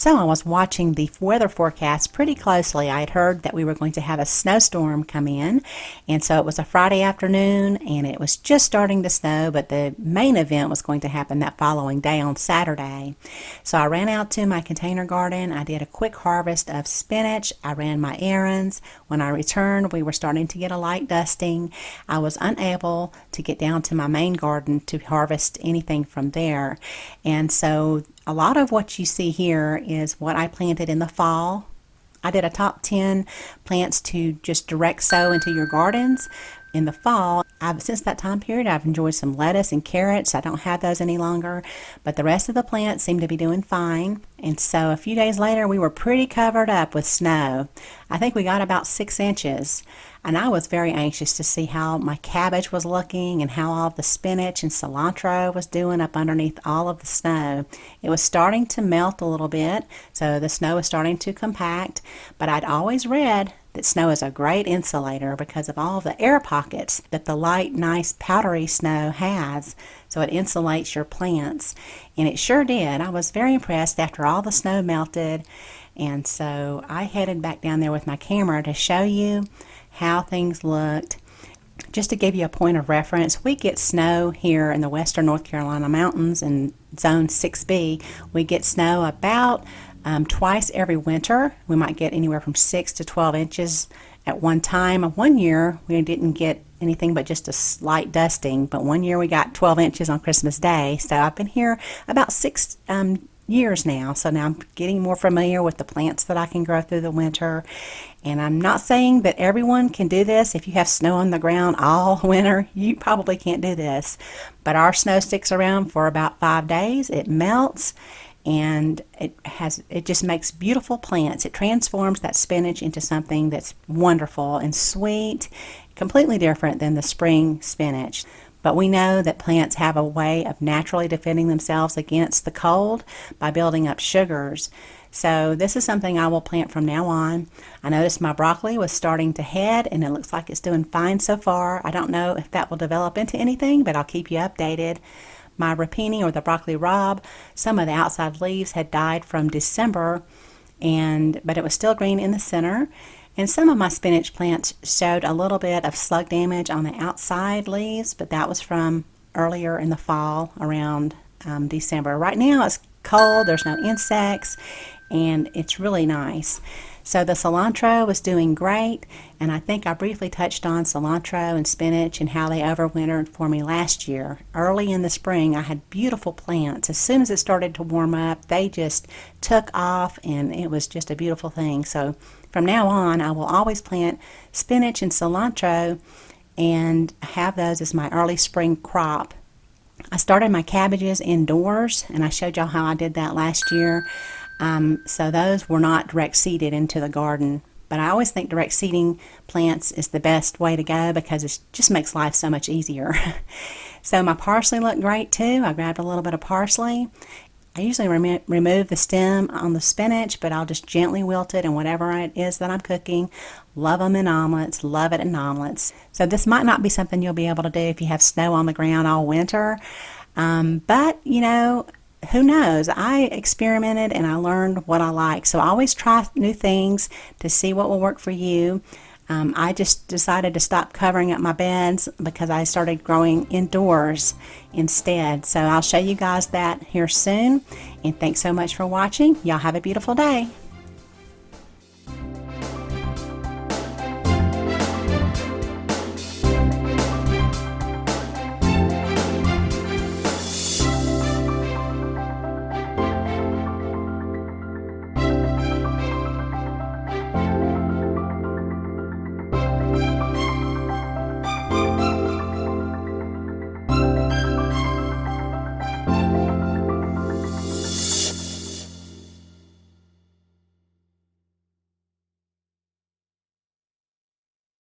So I was watching the weather forecast pretty closely. I had heard that we were going to have a snowstorm come in, and so it was a Friday afternoon, and it was just starting to snow, but the main event was going to happen that following day on Saturday. So I ran out to my container garden. I did a quick harvest of spinach. I ran my errands. When I returned, we were starting to get a light dusting. I was unable to get down to my main garden to harvest anything from there, and so a lot of what you see here is what I planted in the fall. I did a top 10 plants to just direct sow into your gardens in the fall. Since that time period, I've enjoyed some lettuce and carrots. I don't have those any longer, but the rest of the plants seem to be doing fine. And so a few days later, we were pretty covered up with snow. I think we got about 6 inches. And I was very anxious to see how my cabbage was looking and how all the spinach and cilantro was doing up underneath all of the snow. It was starting to melt a little bit, so the snow was starting to compact, but I'd always read that snow is a great insulator because of all of the air pockets that the light, nice, powdery snow has, so it insulates your plants. And it sure did. I was very impressed after all the snow melted, and so I headed back down there with my camera to show you how things looked. Just to give you a point of reference, we get snow here in the western North Carolina mountains in zone 6B. We get snow about twice every winter. We might get anywhere from 6 to 12 inches at one time. One year we didn't get anything but just a slight dusting, but one year we got 12 inches on Christmas Day. So I've been here about 6 years now, so now I'm getting more familiar with the plants that I can grow through the winter. And I'm not saying that everyone can do this. If you have snow on the ground all winter, you probably can't do this, but our snow sticks around for about 5 days. It melts, and it just makes beautiful plants. It transforms that spinach into something that's wonderful and sweet, completely different than the spring spinach. But we know that plants have a way of naturally defending themselves against the cold by building up sugars. So this is something I will plant from now on. I noticed my broccoli was starting to head, and it looks like it's doing fine so far. I don't know if that will develop into anything, but I'll keep you updated. My rapini, or the broccoli rabe, some of the outside leaves had died from December, but it was still green in the center. And some of my spinach plants showed a little bit of slug damage on the outside leaves, but that was from earlier in the fall, around December. Right now it's cold, there's no insects, and it's really nice. So the cilantro was doing great, and I think I briefly touched on cilantro and spinach and how they overwintered for me last year. Early in the spring, I had beautiful plants. As soon as it started to warm up, they just took off, and it was just a beautiful thing. So from now on, I will always plant spinach and cilantro and have those as my early spring crop. I started my cabbages indoors, and I showed y'all how I did that last year. So those were not direct seeded into the garden, but I always think direct seeding plants is the best way to go because it just makes life so much easier. So my parsley looked great too. I grabbed a little bit of parsley. I usually remove the stem on the spinach, but I'll just gently wilt it in whatever it is that I'm cooking. Love them in omelets, love it in omelets. So this might not be something you'll be able to do if you have snow on the ground all winter, but you know, who knows? I experimented and I learned what I like. So I always try new things to see what will work for you. I just decided to stop covering up my beds because I started growing indoors instead. So I'll show you guys that here soon. And thanks so much for watching. Y'all have a beautiful day.